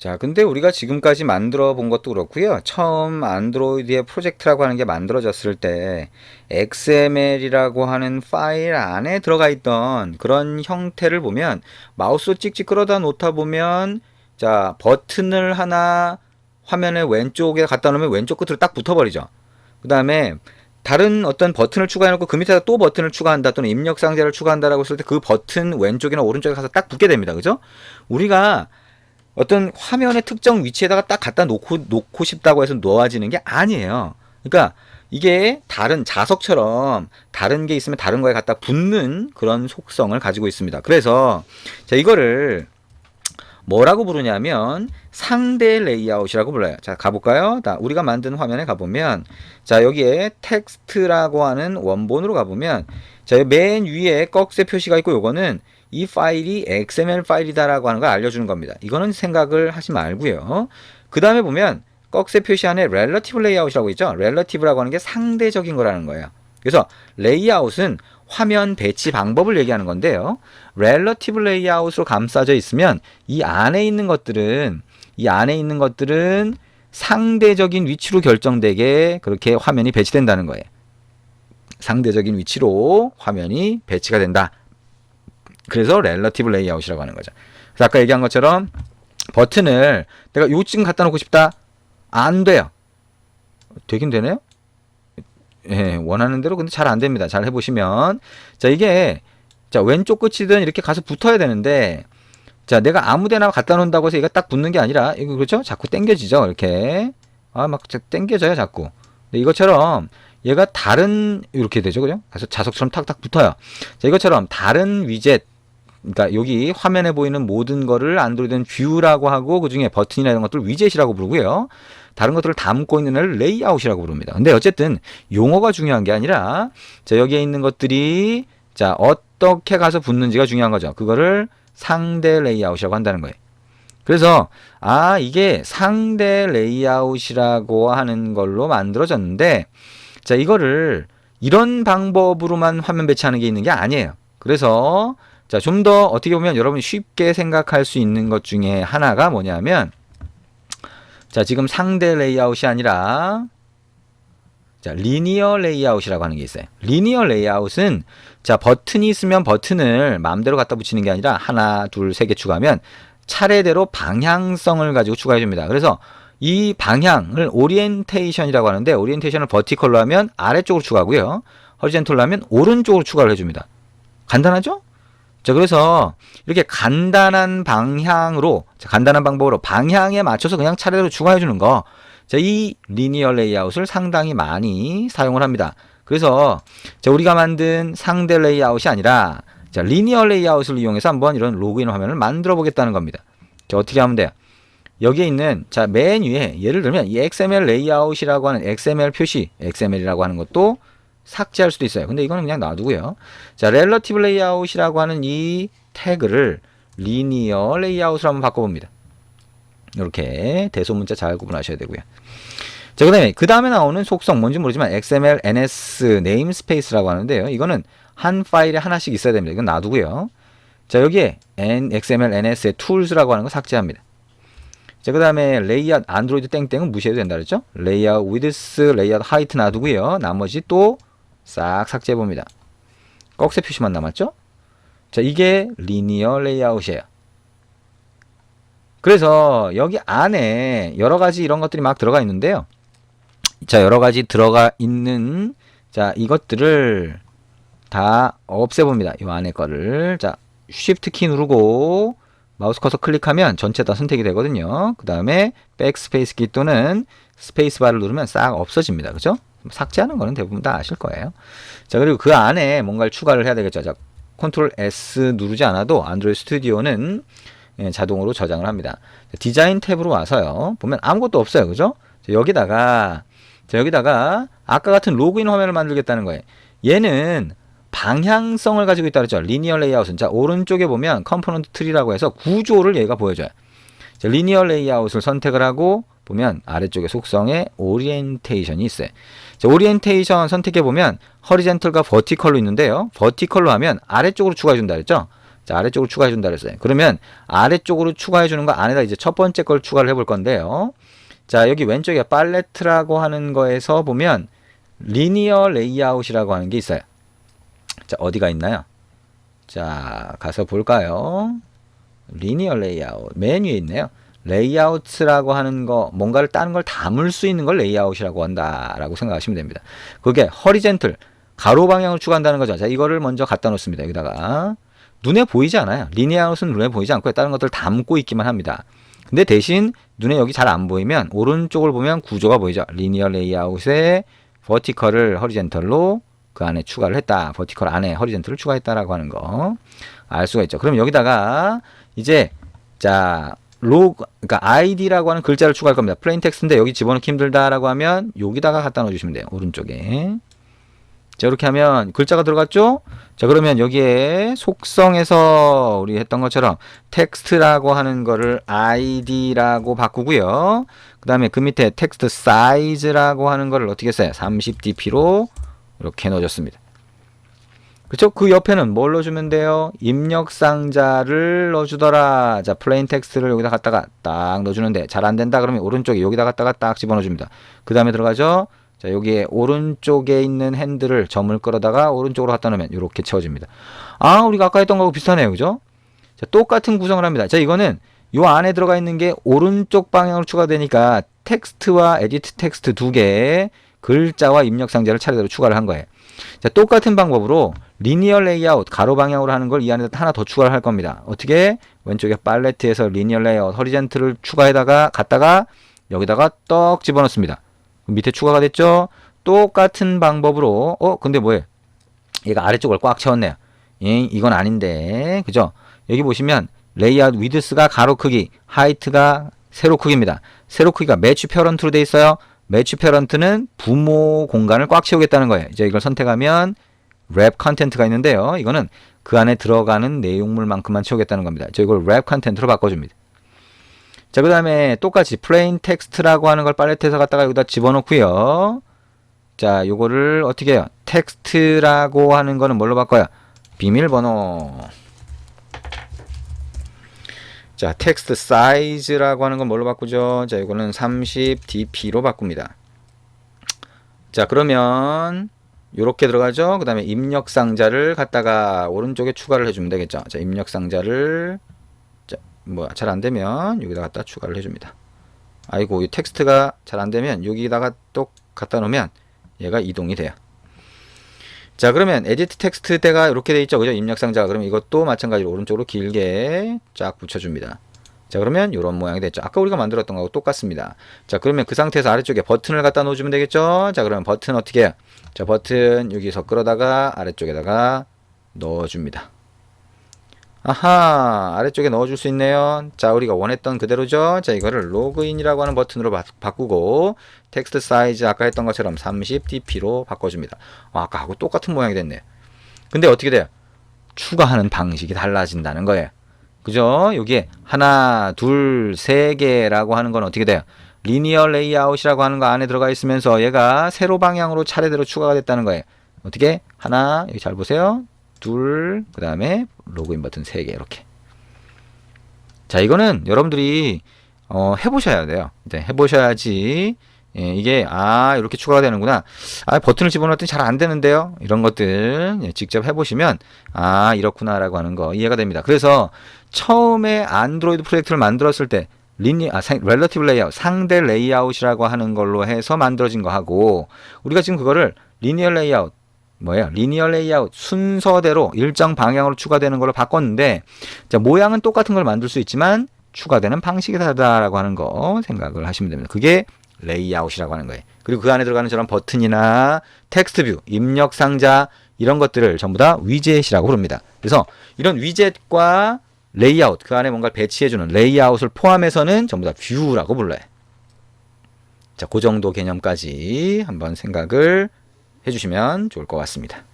자, 근데 우리가 지금까지 만들어 본 것도 그렇고요. 처음 안드로이드의 프로젝트라고 하는 게 만들어졌을 때 XML이라고 하는 파일 안에 들어가 있던 그런 형태를 보면 마우스 찍찍 끌어다 놓다 보면 자, 버튼을 하나 화면의 왼쪽에 갖다 놓으면 왼쪽 끝으로 딱 붙어버리죠. 그 다음에 다른 어떤 버튼을 추가해놓고 그 밑에다 또 버튼을 추가한다 또는 입력 상자를 추가한다라고 했을 때 그 버튼 왼쪽이나 오른쪽에 가서 딱 붙게 됩니다. 그죠? 우리가 어떤 화면의 특정 위치에다가 딱 갖다 놓고 싶다고 해서 놓아지는 게 아니에요. 그러니까 이게 다른 자석처럼 다른 게 있으면 다른 거에 갖다 붙는 그런 속성을 가지고 있습니다. 그래서 자, 이거를 뭐라고 부르냐면 상대 레이아웃이라고 불러요. 자, 가볼까요? 자, 우리가 만든 화면에 가보면 자, 여기에 텍스트라고 하는 원본으로 가보면 자, 맨 위에 꺽쇠 표시가 있고 요거는 이 파일이 XML 파일이다라고 하는 걸 알려주는 겁니다. 이거는 생각을 하지 말고요. 그 다음에 보면 꺽쇠 표시 안에 relative layout이라고 있죠. relative라고 하는 게 상대적인 거라는 거예요. 그래서 layout은 화면 배치 방법을 얘기하는 건데요. relative layout으로 감싸져 있으면 이 안에 있는 것들은 상대적인 위치로 결정되게 그렇게 화면이 배치된다는 거예요. 상대적인 위치로 화면이 배치가 된다. 그래서 relative layout이라고 하는 거죠. 그래서 아까 얘기한 것처럼 버튼을 내가 요쯤 갖다 놓고 싶다. 안 돼요. 되긴 되네요. 예, 원하는 대로 근데 잘 안 됩니다. 잘 해보시면 자, 이게 자, 왼쪽 끝이든 이렇게 가서 붙어야 되는데 자, 내가 아무데나 갖다 놓는다고 해서 얘가 딱 붙는 게 아니라 이거 그렇죠? 자꾸 당겨지죠. 이렇게 막 당겨져요 자꾸. 근데 이것처럼 얘가 다른 이렇게 되죠, 그죠? 그래서 자석처럼 탁탁 붙어요. 자, 이것처럼 다른 위젯 그러니까 여기 화면에 보이는 모든 거를 안드로이드는 뷰라고 하고 그 중에 버튼이나 이런 것들을 위젯이라고 부르고요. 다른 것들을 담고 있는 애를 레이아웃이라고 부릅니다. 근데 어쨌든 용어가 중요한 게 아니라 자, 여기에 있는 것들이 자, 어떻게 가서 붙는지가 중요한 거죠. 그거를 상대 레이아웃이라고 한다는 거예요. 그래서 이게 상대 레이아웃이라고 하는 걸로 만들어졌는데 자, 이거를 이런 방법으로만 화면 배치하는 게 있는 게 아니에요. 그래서 자, 좀 더 어떻게 보면 여러분이 쉽게 생각할 수 있는 것 중에 하나가 뭐냐면 자, 지금 상대 레이아웃이 아니라 자, 리니어 레이아웃이라고 하는 게 있어요. 리니어 레이아웃은 자, 버튼이 있으면 버튼을 마음대로 갖다 붙이는 게 아니라 하나, 둘, 세 개 추가하면 차례대로 방향성을 가지고 추가해 줍니다. 그래서 이 방향을 오리엔테이션이라고 하는데 오리엔테이션을 버티컬로 하면 아래쪽으로 추가하고요. 허리젠털로 하면 오른쪽으로 추가를 해줍니다. 간단하죠? 자, 그래서 이렇게 간단한 방향으로, 간단한 방법으로 방향에 맞춰서 그냥 차례대로 추가해 주는 거. 자, 이 리니어 레이아웃을 상당히 많이 사용을 합니다. 그래서 자, 우리가 만든 상대 레이아웃이 아니라 자, 리니어 레이아웃을 이용해서 한번 이런 로그인 화면을 만들어 보겠다는 겁니다. 자, 어떻게 하면 돼요? 여기에 있는 자, 맨 위에 예를 들면 이 XML 레이아웃이라고 하는 XML 표시, XML이라고 하는 것도 삭제할 수도 있어요. 근데 이거는 그냥 놔두고요. 자, relative layout이라고 하는 이 태그를 linear layout으로 한번 바꿔봅니다. 이렇게 대소문자 잘 구분하셔야 되고요. 자, 그 다음에 나오는 속성 뭔지 모르지만 XML NS namespace라고 하는데요. 이거는 한 파일에 하나씩 있어야 됩니다. 이건 놔두고요. 자, 여기에 XML NS의 tools라고 하는 거 삭제합니다. 자, 그 다음에 layout 안드로이드 땡땡은 무시해도 된다 그랬죠? layout width, layout height 놔두고요. 나머지 또 싹 삭제해 봅니다. 꺽쇠 표시만 남았죠? 자, 이게 리니어 레이아웃이에요. 그래서 여기 안에 여러 가지 이런 것들이 막 들어가 있는데요. 자, 여러 가지 들어가 있는 자, 이것들을 다 없애봅니다. 이 안에 거를. 자, 쉬프트 키 누르고 마우스 커서 클릭하면 전체 다 선택이 되거든요. 그 다음에 백스페이스 키 또는 스페이스바를 누르면 싹 없어집니다. 그죠? 삭제하는 거는 대부분 다 아실 거예요. 자, 그리고 그 안에 뭔가를 추가를 해야 되겠죠. 자, 컨트롤 S 누르지 않아도 안드로이드 스튜디오는 자동으로 저장을 합니다. 자, 디자인 탭으로 와서요. 보면 아무것도 없어요. 그죠? 자, 여기다가 아까 같은 로그인 화면을 만들겠다는 거예요. 얘는 방향성을 가지고 있다 그랬죠. 리니어 레이아웃은 자, 오른쪽에 보면 컴포넌트 트리라고 해서 구조를 얘가 보여줘요. 자, 리니어 레이아웃을 선택을 하고 보면 아래쪽에 속성에 오리엔테이션이 있어요. 자, 오리엔테이션 선택해 보면 허리젠털과 버티컬로 있는데요. 버티컬로 하면 아래쪽으로 추가해 준다 그랬죠. 자, 아래쪽으로 추가해 준다 그랬어요. 그러면 아래쪽으로 추가해 주는 거 안에다 이제 첫 번째 걸 추가를 해볼 건데요. 자, 여기 왼쪽에 팔레트라고 하는 거에서 보면 리니어 레이아웃이라고 하는 게 있어요. 자, 어디가 있나요? 자, 가서 볼까요? 리니어 레이아웃 맨 위에 있네요. 레이아웃이라고 하는 거, 뭔가를 다른 걸 담을 수 있는 걸 레이아웃이라고 한다라고 생각하시면 됩니다. 그게 허리젠틀 가로 방향을 추구한다는 거죠. 자, 이거를 먼저 갖다 놓습니다. 여기다가 눈에 보이지 않아요. 리니어아웃은 눈에 보이지 않고 다른 것들 담고 있기만 합니다. 근데 대신 눈에 여기 잘 안 보이면 오른쪽을 보면 구조가 보이죠. 리니어 레이아웃에 버티컬을 허리젠털로 그 안에 추가를 했다. 버티컬 안에 허리젠털을 추가했다라고 하는 거 알 수가 있죠. 그럼 여기다가 이제 자 그러니까 id라고 하는 글자를 추가할 겁니다. 플레인 텍스트인데 여기 집어넣기 힘들다라고 하면 여기다가 갖다 넣어주시면 돼요. 오른쪽에. 자, 이렇게 하면 글자가 들어갔죠? 자, 그러면 여기에 속성에서 우리 했던 것처럼 텍스트라고 하는 거를 id라고 바꾸고요. 그 다음에 그 밑에 텍스트 사이즈라고 하는 거를 어떻게 했어요? 30dp로 이렇게 넣어줬습니다. 그쵸? 그 옆에는 뭘 넣어주면 돼요? 입력상자를 넣어주더라. 자, 플레인 텍스트를 여기다 갖다가 딱 넣어주는데 잘 안 된다 그러면 오른쪽에 여기다 갖다가 딱 집어넣어줍니다. 그 다음에 들어가죠? 자, 여기에 오른쪽에 있는 핸들을 점을 끌어다가 오른쪽으로 갖다 놓으면 이렇게 채워집니다. 아, 우리가 아까 했던 거하고 비슷하네요. 그죠? 자, 똑같은 구성을 합니다. 자, 이거는 요 안에 들어가 있는 게 오른쪽 방향으로 추가되니까 텍스트와 에디트 텍스트 두 개의 글자와 입력상자를 차례대로 추가를 한 거예요. 자, 똑같은 방법으로 리니어 레이아웃 가로 방향으로 하는 걸 이 안에 하나 더 추가를 할 겁니다. 어떻게? 왼쪽에 팔레트에서 리니어 레이아웃 허리젠트를 추가해다가 갖다가 여기다가 떡 집어넣습니다. 밑에 추가가 됐죠? 똑같은 방법으로 근데 뭐예요? 얘가 아래쪽을 꽉 채웠네요. 이건 아닌데 그죠? 여기 보시면 레이아웃 위드스가 가로 크기, 하이트가 세로 크기입니다. 세로 크기가 매치 페런트로 돼 있어요. 매치 페런트는 부모 공간을 꽉 채우겠다는 거예요. 이제 이걸 선택하면 랩 컨텐트가 있는데요. 이거는 그 안에 들어가는 내용물만큼만 채우겠다는 겁니다. 저 이걸 랩 컨텐트로 바꿔줍니다. 자, 그 다음에 똑같이 플레인 텍스트라고 하는 걸 팔레트에서 갖다가 여기다 집어넣고요. 자, 요거를 어떻게 해요? 텍스트라고 하는 거는 뭘로 바꿔요? 비밀번호. 자, 텍스트 사이즈라고 하는 건 뭘로 바꾸죠? 자, 이거는 30dp로 바꿉니다. 자, 그러면 요렇게 들어가죠? 그 다음에 입력상자를 갖다가 오른쪽에 추가를 해주면 되겠죠? 자, 입력상자를 뭐 잘 안되면 여기다 갖다 추가를 해줍니다. 아이고, 이 텍스트가 잘 안되면 여기다가 또 갖다 놓으면 얘가 이동이 돼요. 자, 그러면 에디트 텍스트 때가 이렇게 돼 있죠. 그죠? 입력상자. 그러면 이것도 마찬가지로 오른쪽으로 길게 쫙 붙여줍니다. 자, 그러면 이런 모양이 됐죠. 아까 우리가 만들었던 거하고 똑같습니다. 자, 그러면 그 상태에서 아래쪽에 버튼을 갖다 놓아주면 되겠죠. 자, 그러면 버튼 어떻게 해요? 자, 버튼 여기서 끌어다가 아래쪽에다가 넣어줍니다. 아하, 아래쪽에 넣어줄 수 있네요. 자, 우리가 원했던 그대로죠. 자, 이거를 로그인이라고 하는 버튼으로 바꾸고 텍스트 사이즈 아까 했던 것처럼 30dp로 바꿔줍니다. 아까하고 똑같은 모양이 됐네요. 근데 어떻게 돼요? 추가하는 방식이 달라진다는 거예요. 그죠? 여기에 하나, 둘, 세 개라고 하는 건 어떻게 돼요? 리니어 레이아웃이라고 하는 거 안에 들어가 있으면서 얘가 세로 방향으로 차례대로 추가가 됐다는 거예요. 어떻게? 하나, 여기 잘 보세요. 둘, 그 다음에 로그인 버튼 3개 이렇게. 자, 이거는 여러분들이 해보셔야 돼요. 이제 해보셔야지 이게 이렇게 추가가 되는구나. 버튼을 집어넣었더니 잘 안 되는데요. 이런 것들 직접 해보시면 이렇구나 라고 하는 거 이해가 됩니다. 그래서 처음에 안드로이드 프로젝트를 만들었을 때 렐러티브 레이아웃, 상대 레이아웃이라고 하는 걸로 해서 만들어진 거 하고 우리가 지금 그거를 리니어 레이아웃 리니어 레이아웃 순서대로 일정 방향으로 추가되는 걸로 바꿨는데 자, 모양은 똑같은 걸 만들 수 있지만 추가되는 방식이 다르다라고 하는 거 생각을 하시면 됩니다. 그게 레이아웃이라고 하는 거예요. 그리고 그 안에 들어가는 저런 버튼이나 텍스트 뷰, 입력 상자 이런 것들을 전부 다 위젯이라고 부릅니다. 그래서 이런 위젯과 레이아웃, 그 안에 뭔가를 배치해주는 레이아웃을 포함해서는 전부 다 뷰라고 불러요. 자, 그 정도 개념까지 한번 생각을 해주시면 좋을 것 같습니다.